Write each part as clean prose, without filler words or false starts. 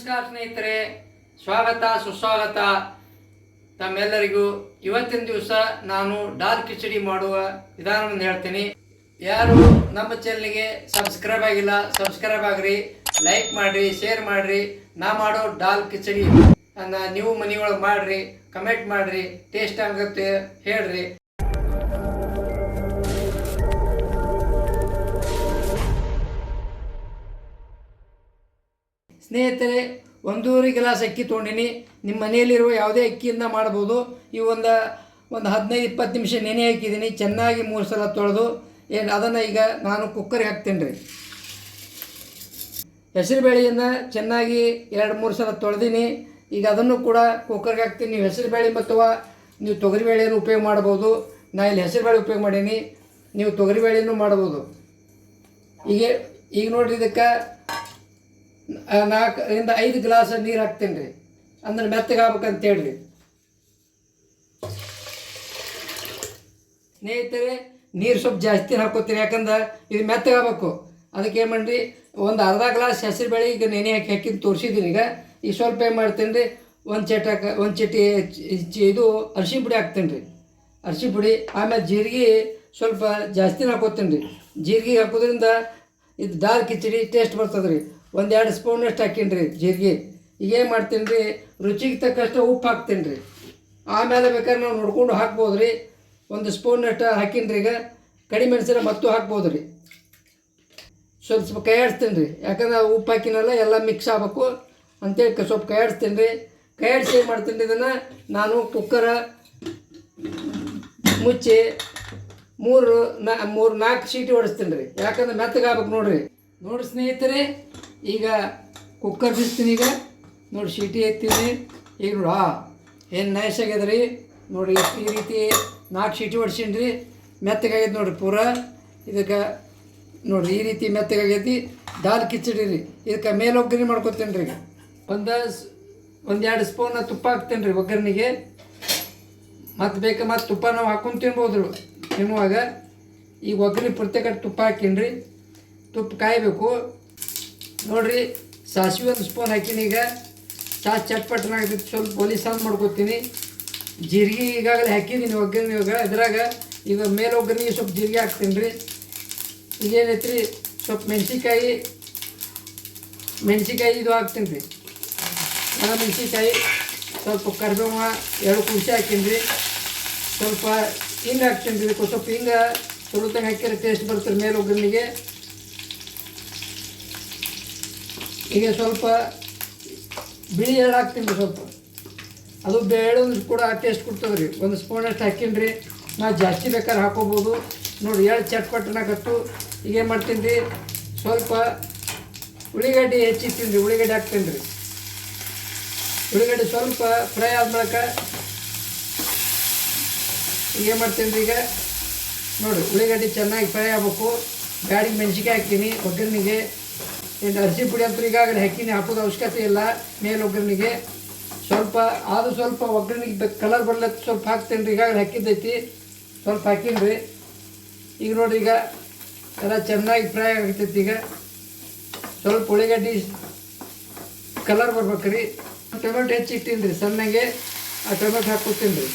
ನಮಸ್ಕಾರ ಸ್ನೇಹಿತರೆ, ಸ್ವಾಗತ ಸುಸ್ವಾಗತ ತಮ್ಮೆಲ್ಲರಿಗೂ. ಇವತ್ತಿನ ದಿವಸ ನಾನು ದಾಲ್ ಕಿಚಡಿ ಮಾಡುವ ವಿಧಾನವನ್ನು ಹೇಳ್ತೀನಿ. ಯಾರು ನಮ್ಮ ಚಾನಲ್ಗೆ ಸಬ್ಸ್ಕ್ರೈಬ್ ಆಗಿಲ್ಲ, ಸಬ್ಸ್ಕ್ರೈಬ್ ಆಗ್ರಿ, ಲೈಕ್ ಮಾಡ್ರಿ, ಶೇರ್ ಮಾಡ್ರಿ. ನಾ ಮಾಡೋ ದಾಲ್ ಕಿಚಡಿ ನೀವು ಮನೆಯೊಳಗೆ ಮಾಡ್ರಿ, ಕಮೆಂಟ್ ಮಾಡ್ರಿ, ಟೇಸ್ಟ್ ಆಗುತ್ತೆ ಹೇಳ್ರಿ. ಸ್ನೇಹಿತರೆ, 1.5 ಗ್ಲಾಸ್ ಅಕ್ಕಿ ತೊಗೊಂಡಿನಿ. ನಿಮ್ಮ ಮನೆಯಲ್ಲಿರುವ ಯಾವುದೇ ಅಕ್ಕಿಯಿಂದ ಮಾಡ್ಬೋದು. ಇವು ಒಂದು 15-20 ನಿಮಿಷ ನೆನೆ ಹಾಕಿದ್ದೀನಿ. ಚೆನ್ನಾಗಿ 3 ಸಲ ತೊಳೆದು ಅದನ್ನು ಈಗ ನಾನು ಕುಕ್ಕರ್ಗೆ ಹಾಕ್ತೀನಿ ರೀ. ಹೆಸರುಬೇಳೆಯನ್ನು ಚೆನ್ನಾಗಿ 2-3 ಸಲ ತೊಳೆದೀನಿ. ಈಗ ಅದನ್ನು ಕೂಡ ಕುಕ್ಕರ್ಗೆ ಹಾಕ್ತೀನಿ. ನೀವು ಹೆಸರುಬೇಳೆ ಅಥವಾ ನೀವು ತೊಗರಿಬೇಳೆಯನ್ನು ಉಪಯೋಗ ಮಾಡ್ಬೋದು. ನಾನು ಇಲ್ಲಿ ಹೆಸರುಬೇಳೆ ಉಪಯೋಗ ಮಾಡೀನಿ, ನೀವು ತೊಗರಿಬೇಳೆಯನ್ನು ಮಾಡ್ಬೋದು. ಈಗ ನೋಡಿರಿ, ಇದಕ್ಕೆ 4-5 ಗ್ಲಾಸ್ ನೀರು ಹಾಕ್ತೀನಿ ರೀ. ಅಂದ್ರೆ ಮೆತ್ತಗೆ ಆಗ್ಬೇಕಂತೇಳ್ರಿ. ಸ್ನೇಹಿತರೆ, ನೀರು ಸ್ವಲ್ಪ ಜಾಸ್ತಿ ಹಾಕೋತೀನಿ, ಯಾಕಂದ್ರೆ ಇದು ಮೆತ್ತಗೆ ಆಗ್ಬೇಕು. ಅದಕ್ಕೆ ಏನು ಮಾಡಿರಿ, ಒಂದು ಅರ್ಧ ಗ್ಲಾಸ್ ಹೆಸರುಬೇಳೆ ಈಗ ನೆನೆ ಹಾಕಿದ್ದು ತೋರಿಸಿದ್ದೀನಿ. ಈಗ ಸ್ವಲ್ಪ ಏನು ಮಾಡ್ತೀನಿ ರೀ, ಒಂದು ಚಟಿ ಇದು ಅರಿಶಿನ ಪುಡಿ ಹಾಕ್ತೀನಿ ರೀ. ಅರಿಶಿನ ಪುಡಿ, ಆಮೇಲೆ ಜೀರಿಗೆ ಸ್ವಲ್ಪ ಜಾಸ್ತಿನ ಹಾಕೋತೀನಿ ರೀ. ಜೀರಿಗೆ ಹಾಕೋದ್ರಿಂದ ಇದು ದಾಲ್ ಕಿಚಡಿ ಟೇಸ್ಟ್ ಬರ್ತದೆ ರೀ. 1-2 ಸ್ಪೂನಷ್ಟು ಹಾಕೀನಿ ರೀ ಜೀರಿಗೆ. ಈಗೇನು ಮಾಡ್ತೀನಿ ರೀ, ರುಚಿಗೆ ತಕ್ಕಷ್ಟು ಉಪ್ಪು ಹಾಕ್ತೀನಿ ರೀ. ಆಮೇಲೆ ಬೇಕಾದ್ರೆ ನಾವು ನೋಡ್ಕೊಂಡು ಹಾಕ್ಬೋದು ರೀ. 1 ಸ್ಪೂನಷ್ಟು ಹಾಕೀನಿ ರೀ. ಈಗ ಕಡಿಮೆ ಮೆಣಸಿನ ಮತ್ತು ಹಾಕ್ಬೋದು ರೀ. ಸ್ವಲ್ಪ ಕೈ ಆಡಿಸ್ತೀನಿ ರೀ, ಯಾಕಂದ್ರೆ ಉಪ್ಪು ಹಾಕಿನಲ್ಲ ಎಲ್ಲ ಮಿಕ್ಸ್ ಆಗಬೇಕು ಅಂತೇಳಿ ಸ್ವಲ್ಪ ಕೈ ಆಡಿಸ್ತೀನಿ ರೀ. ಕೈ ಆಡಿಸಿ ಏನು ಮಾಡ್ತೀನಿ ರೀ, ಇದನ್ನು ನಾನು ಕುಕ್ಕರ ಮುಚ್ಚಿ 3-4 ಸೀಟಿ ಹೊಡಿಸ್ತೀನಿ ರೀ. ಯಾಕಂದ್ರೆ ಮೆತ್ತಗೆ ಆಗ್ಬೇಕು ನೋಡಿರಿ. ನೋಡಿ ಸ್ನೇಹಿತರೆ, ಈಗ ಕುಕ್ಕರ್ ಬಿಸ್ತೀನಿ. ಈಗ ನೋಡಿ ಸೀಟಿ ಎತ್ತೀನಿ. ಈಗ ನೋಡಿ ಏನು ನೈಸ್ ಆಗ್ಯದ ರೀ. ನೋಡಿ ಈ ರೀತಿ 4 ಸೀಟಿ ಹೊಡ್ಸೀನಿ ರೀ. ಮೆತ್ತಗಾಗ್ಯದ ನೋಡಿರಿ ಪೂರ. ಇದಕ್ಕೆ ನೋಡಿರಿ ಈ ರೀತಿ ಮೆತ್ತಗಾಗೈತಿ ದಾಲ್ ಕಿಚಡಿ ರೀ. ಇದಕ್ಕೆ ಮೇಲೆ ಒಗ್ಗರಣೆ ಮಾಡ್ಕೊತೀನಿ ರೀ. ಈಗ 1-2 ಸ್ಪೂನ್ ತುಪ್ಪ ಹಾಕ್ತೀನಿ ರೀ ಒಗ್ಗರಣೆಗೆ. ಮತ್ತು ಮತ್ತು ತುಪ್ಪ ನಾವು ಹಾಕ್ಕೊಂಡು ತಿನ್ಬೋದು ತಿನ್ನುವಾಗ. ಈಗ ಒಗ್ಗರಣೆ ಪ್ರತ್ಯೇಕ ತುಪ್ಪ ಹಾಕೀನಿ ರೀ. ತುಪ್ಪ ಕಾಯಬೇಕು ನೋಡಿರಿ. ಸಾಸಿವೆ 1 ಸ್ಪೂನ್ ಹಾಕೀನಿ. ಈಗ ಚಟ್ಪಟ್ಟನಾಗ್ತೈತಿ, ಸ್ವಲ್ಪ ಒಲಿಸಾನ್ ಮಾಡ್ಕೊತೀನಿ. ಜೀರಿಗೆ ಈಗಾಗಲೇ ಹಾಕಿದ್ದೀನಿ ಒಗ್ಗರಣೆ. ಇವಾಗ ಇದ್ರಾಗ ಈಗ ಮೇಲೆ ಒಗ್ಗರಣೆಗೆ ಸ್ವಲ್ಪ ಜೀರಿಗೆ ಹಾಕ್ತೀನಿ ರೀ. ಈಗೇನೈತಿ ರೀ, ಸ್ವಲ್ಪ ಮೆಣಸಿನ್ಕಾಯಿ ಇದು ಹಾಕ್ತೀನಿ ರೀ. ಮೆಣಸಿನ್ಕಾಯಿ, ಸ್ವಲ್ಪ ಕರಿಬೇವು 2 ಕುಂಚೆ ಹಾಕೀನಿ ರೀ. ಸ್ವಲ್ಪ ಹಿಂಗೆ ಹಾಕ್ತೀನಿ ರೀ. ಸ್ವಲ್ಪ ಹಿಂಗೆ ಸುರುತಂಗೆ ಹಾಕಿದ್ರೆ ಟೇಸ್ಟ್ ಬರ್ತದೆ ಮೇಲೆ ಒಗ್ಗರಣೆಗೆ. ಈಗ ಸ್ವಲ್ಪ ಬಿಳಿ ಎಳ್ಳು ಹಾಕ್ತೀನಿ ರೀ. ಸ್ವಲ್ಪ ಅದು ಬೇಳೆ ಕೂಡ ಟೇಸ್ಟ್ ಕೊಡ್ತದೆ ರೀ. 1 ಸ್ಪೂನಷ್ಟು ಹಾಕೀನಿ ರೀ. ನಾವು ಜಾಸ್ತಿ ಬೇಕಾದ್ರೆ ಹಾಕೋಬೋದು. ನೋಡಿ ಎಳ್ಳು ಚಟ್ಪಟ್ಟನಾಗತ್ತು. ಈಗೇನು ಮಾಡ್ತೀನಿ ರೀ, ಸ್ವಲ್ಪ ಉಳ್ಳಿಗಡ್ಡೆ ಹೆಚ್ಚಿರ್ತೀನಿ ರೀ. ಉಳ್ಳಿಗಡ್ಡೆ ಹಾಕ್ತೀನಿ ರೀ. ಉಳ್ಳಿಗಡ್ಡೆ ಸ್ವಲ್ಪ ಫ್ರೈ ಆದ್ಮೇಲೆ ಈಗೇನು ಮಾಡ್ತೀನಿ ರೀ, ಈಗ ನೋಡಿ ಉಳ್ಳಿಗಡ್ಡೆ ಚೆನ್ನಾಗಿ ಫ್ರೈ ಆಗ್ಬೇಕು. ಬ್ಯಾಡಿಗೆ ಮೆಣಸಿನ್ಕಾಯಿ ಹಾಕ್ತೀನಿ ಒಗ್ಗರಣೆಗೆ. ಅರಿಶಿನ ಪುಡಿ ಅಂತೂ ಈಗಾಗಲೇ ಹಾಕೀನಿ, ಹಾಕೋದು ಅವಶ್ಯಕತೆ ಇಲ್ಲ ಮೇಲೆ ಒಗ್ಗರಣೆಗೆ. ಸ್ವಲ್ಪ ಒಗ್ಗರಣೆಗೆ ಕಲರ್ ಬರ್ಲತ್ತ ಸ್ವಲ್ಪ ಹಾಕ್ತೀನಿ ರೀ. ಈಗಾಗಲೇ ಹಾಕಿದ್ದೈತಿ, ಸ್ವಲ್ಪ ಹಾಕೀನಿ ರೀ. ಈಗ ನೋಡಿರಿ, ಈಗ ಎಲ್ಲ ಚೆನ್ನಾಗಿ ಫ್ರೈ ಆಗ್ತೈತಿ. ಈಗ ಸ್ವಲ್ಪ ಉಳ್ಳಿಗಡ್ಡೆ ಕಲರ್ ಬರ್ಬೇಕು ರೀ. ಟೊಮೆಟೊ ಹೆಚ್ಚಿಟ್ಟೀನಿ ರೀ ಸಣ್ಣಗೆ. ಆ ಟೊಮೆಟೊ ಹಾಕ್ಕೊತೀನಿ ರೀ.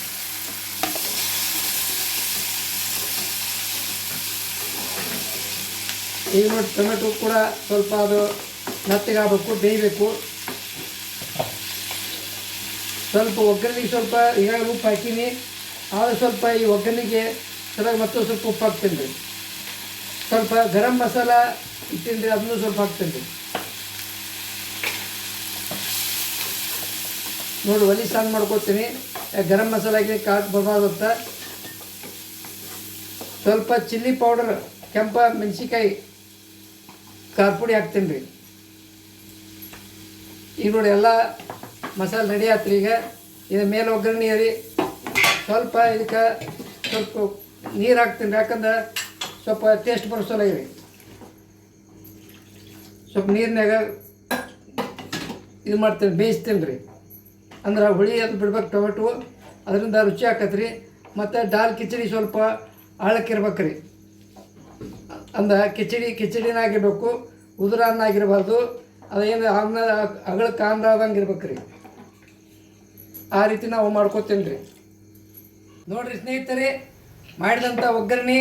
ಈಗ ನೋಡಿ ಟೊಮೆಟೊ ಕೂಡ ಸ್ವಲ್ಪ ಅದು ಮೆತ್ತಗಾಗಬೇಕು, ಬೇಯಬೇಕು. ಸ್ವಲ್ಪ ಒಗ್ಗರಣೆಗೆ ಸ್ವಲ್ಪ ಈಗಾಗಲೇ ಉಪ್ಪು ಹಾಕೀನಿ. ಆದರೂ ಸ್ವಲ್ಪ ಈ ಒಗ್ಗರಣೆಗೆ ಚೆನ್ನಾಗಿ ಮತ್ತೊಂದು ಸ್ವಲ್ಪ ಉಪ್ಪು ಹಾಕ್ತೀನಿ ರೀ. ಸ್ವಲ್ಪ ಗರಂ ಮಸಾಲ ಇಟ್ಟಿನಿ ರೀ, ಅದನ್ನು ಸ್ವಲ್ಪ ಹಾಕ್ತೀನಿ ರೀ. ನೋಡಿ ಒಲಿ ಸಾನ್ ಮಾಡ್ಕೊತೀನಿ. ಗರಂ ಮಸಾಲ ಹಾಕಿ ಕಾಟ್ ಬರಬಾರ್ದಂತ. ಸ್ವಲ್ಪ ಚಿಲ್ಲಿ ಪೌಡರ್, ಕೆಂಪ ಮೆಣಸಿನ್ಕಾಯಿ, ಖಾರ ಪುಡಿ ಹಾಕ್ತೀನಿ ರೀ. ಈಗ ನೋಡಿ ಎಲ್ಲ ಮಸಾಲೆ ರೆಡಿ ಆತ್ರಿ. ಈಗ ಇದು ಮೇಲೆ ಒಗ್ಗರಣೆ ರೀ. ಸ್ವಲ್ಪ ಇದಕ್ಕೆ ಸ್ವಲ್ಪ ನೀರು ಹಾಕ್ತೀನಿ ರೀ, ಯಾಕಂದ್ರೆ ಸ್ವಲ್ಪ ಟೇಸ್ಟ್ ಬರೋಸಲ್ಲ ರೀ. ಸ್ವಲ್ಪ ನೀರಿನಾಗ ಇದು ಮಾಡ್ತೀನಿ, ಬೇಯಿಸ್ತೀನಿ ರೀ. ಅಂದ್ರೆ ಹುಳಿ ಅದು ಬಿಡ್ಬೇಕು ಟೊಮೆಟೊ, ಅದರಿಂದ ರುಚಿ ಆಕತ್ರಿ ರೀ. ಮತ್ತು ದಾಲ್ ಕಿಚಡಿ ಸ್ವಲ್ಪ ಆಳಕ್ಕಿರ್ಬೇಕು ರೀ. ಅಂದ ಕಿಚಡಿನಾಗಿರಬೇಕು, ಉದುರನ್ನಾಗಿರಬಾರ್ದು. ಅದೇನು ಅನ್ನ ಅಗಳ ಕಾಂದಾದಂಗೆ ಇರ್ಬೇಕು ರೀ. ಆ ರೀತಿ ನಾವು ಮಾಡ್ಕೋತೇನೆ ರೀ. ನೋಡಿರಿ ಸ್ನೇಹಿತರೆ, ಮಾಡಿದಂಥ ಒಗ್ಗರಣೆ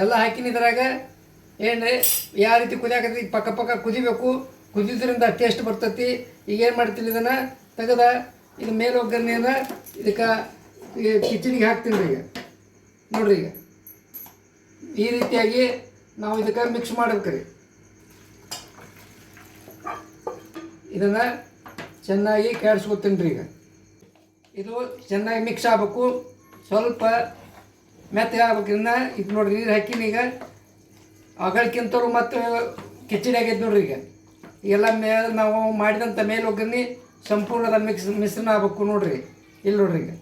ಎಲ್ಲ ಹಾಕಿನ ಇದ್ರಾಗ ಏನು ರೀ ಯಾವ ರೀತಿ ಕುದಿಯಾಕತ್ತಿ ಪಕ್ಕ ಪಕ್ಕ ಕುದಿಬೇಕು. ಕುದಿದ್ರಿಂದ ಟೇಸ್ಟ್ ಬರ್ತೈತಿ. ಈಗ ಏನು ಮಾಡ್ತೀನಿ, ಇದನ್ನು ತೆಗೆದ ಇದು ಮೇಲೆ ಒಗ್ಗರಣೆಯನ್ನು ಇದಕ್ಕೆ ಕಿಚಡಿಗೆ ಹಾಕ್ತೀನಿ ರೀ. ಈಗ ನೋಡಿರಿ, ಈಗ ಈ ರೀತಿಯಾಗಿ ನಾವು ಇದಕ್ಕೆ ಮಿಕ್ಸ್ ಮಾಡ್ಬೇಕು ರೀ. ಇದನ್ನು ಚೆನ್ನಾಗಿ ಕೆಡಿಸ್ಕೊತೀನಿ ರೀ. ಈಗ ಇದು ಚೆನ್ನಾಗಿ ಮಿಕ್ಸ್ ಆಗಬೇಕು, ಸ್ವಲ್ಪ ಮೆತ್ತಗೆ ಆಗ್ಬೇಕು. ಇನ್ನು ಇದು ನೋಡಿರಿ, ನೀರು ಹಾಕಿನ ಈಗ ಅಗಳಕ್ಕಿಂತಲೂ ಮತ್ತು ಕಿಚಡಿ ಆಗೈತೆ ನೋಡ್ರಿ. ಈಗ ಎಲ್ಲ ಮೇಲೆ ನಾವು ಮಾಡಿದಂಥ ಮೇಲೆ ಒಗ್ಗರಣೆ ಸಂಪೂರ್ಣದ ಮಿಶ್ರಣ ಆಗ್ಬೇಕು ನೋಡ್ರಿ. ಇಲ್ಲಿ ನೋಡ್ರಿ, ಈಗ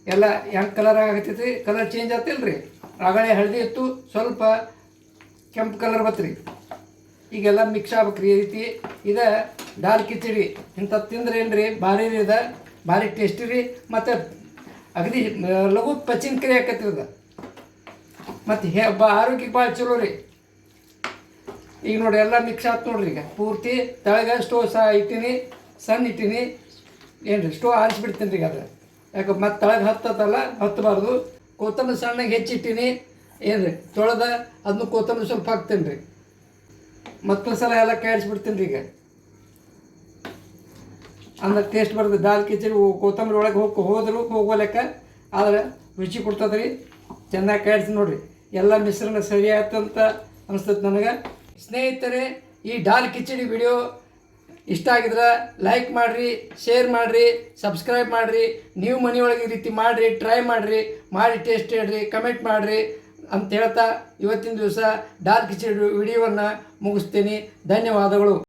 ಎಲ್ಲ ಹೆಂಗೆ ಕಲರ್ ಆಗತ್ತೈತಿ, ಕಲರ್ ಚೇಂಜ್ ಆಗ್ತಿಲ್ಲ ರೀ. ಆಗಲೇ ಹಳದಿ ಇತ್ತು, ಸ್ವಲ್ಪ ಕೆಂಪು ಕಲರ್ ಬತ್ರಿ. ಈಗೆಲ್ಲ ಮಿಕ್ಸ್ ಆಗ್ಬೇಕು ರೀ. ಈ ರೀತಿ ಇದು ದಾಲ್ ಕಿಚಡಿ ಇಂಥದ್ದು ತಿಂದ್ರೆ ಏನು ರೀ ಭಾರಿ ರೀ. ಇದು ಭಾರಿ ಟೇಸ್ಟಿ ರೀ. ಮತ್ತು ಅಗದಿ ಲಘು ಪಚಿನ್ಕರಿ ಆಕತ್ರಿ ಇದು. ಮತ್ತು ಆರೋಗ್ಯಕ್ಕೆ ಭಾಳ ಚಲೋ ರೀ. ಈಗ ನೋಡಿ ಎಲ್ಲ ಮಿಕ್ಸ್ ಆಯ್ತು ನೋಡ್ರಿ. ಈಗ ಪೂರ್ತಿ ತೆಳಗೆ ಸ್ಟೋವ್ ಇಟ್ಟೀನಿ, ಸಣ್ಣ ಇಟ್ಟೀನಿ. ಏನು ರೀ ಸ್ಟೋವ್ ಆರಿಸ್ಬಿಡ್ತೀನಿ ರೀ. ಅದು ಯಾಕೆ ಮತ್ತೆ ತೆಳಗೆ ಹತ್ತತ್ತಲ್ಲ, ಹತ್ತಬಾರ್ದು. ಕೊತ್ತಂಬರಿ ಸಣ್ಣಗೆ ಹೆಚ್ಚಿಟ್ಟೀನಿ. ಏನು ರೀ ತೊಳೆದ ಅದನ್ನು ಕೊತ್ತಂಬರಿ ಸ್ವಲ್ಪ ಹಾಕ್ತೇನೆ ರೀ. ಮತ್ತೊಂದು ಸಲ ಎಲ್ಲ ಕಾಯಿಸ್ಬಿಡ್ತೀನಿ ರೀ. ಈಗ ಅಂದ್ರೆ ಟೇಸ್ಟ್ ಬರ್ತದೆ. ದಾಲ್ ಕಿಚಡಿ ಕೊತ್ತಂಬರಿ ಒಳಗೆ ಹೋದರೂ ಹೋಗೋಲೆಕ್ಕ, ಆದ್ರೆ ರುಚಿ ಕೊಡ್ತದೆ ರೀ. ಚೆನ್ನಾಗಿ ಕಾಯಿಸಿ ನೋಡಿರಿ. ಎಲ್ಲ ಮಿಶ್ರಣ ಸರಿ ಆಯ್ತಂತ ಅನಿಸ್ತದೆ ನನಗೆ. ಸ್ನೇಹಿತರೆ, ಈ ದಾಲ್ ಕಿಚಡಿ ವಿಡಿಯೋ ಇಷ್ಟ ಆಗಿದ್ರೆ ಲೈಕ್ ಮಾಡಿರಿ, ಶೇರ್ ಮಾಡಿರಿ, ಸಬ್ಸ್ಕ್ರೈಬ್ ಮಾಡಿರಿ. ನೀವು ಮನೆಯೊಳಗೆ ಈ ರೀತಿ ಮಾಡಿರಿ, ಟ್ರೈ ಮಾಡಿರಿ, ಮಾಡಿ ಟೇಸ್ಟ್ ಹೇಳ್ರಿ, ಕಮೆಂಟ್ ಮಾಡಿರಿ ಅಂತ ಹೇಳ್ತಾ ಇವತ್ತಿನ ದಿವಸ ದಾಲ್ ಕಿಚಡಿ ವಿಡಿಯೋವನ್ನು ಮುಗಿಸ್ತೀನಿ. ಧನ್ಯವಾದಗಳು.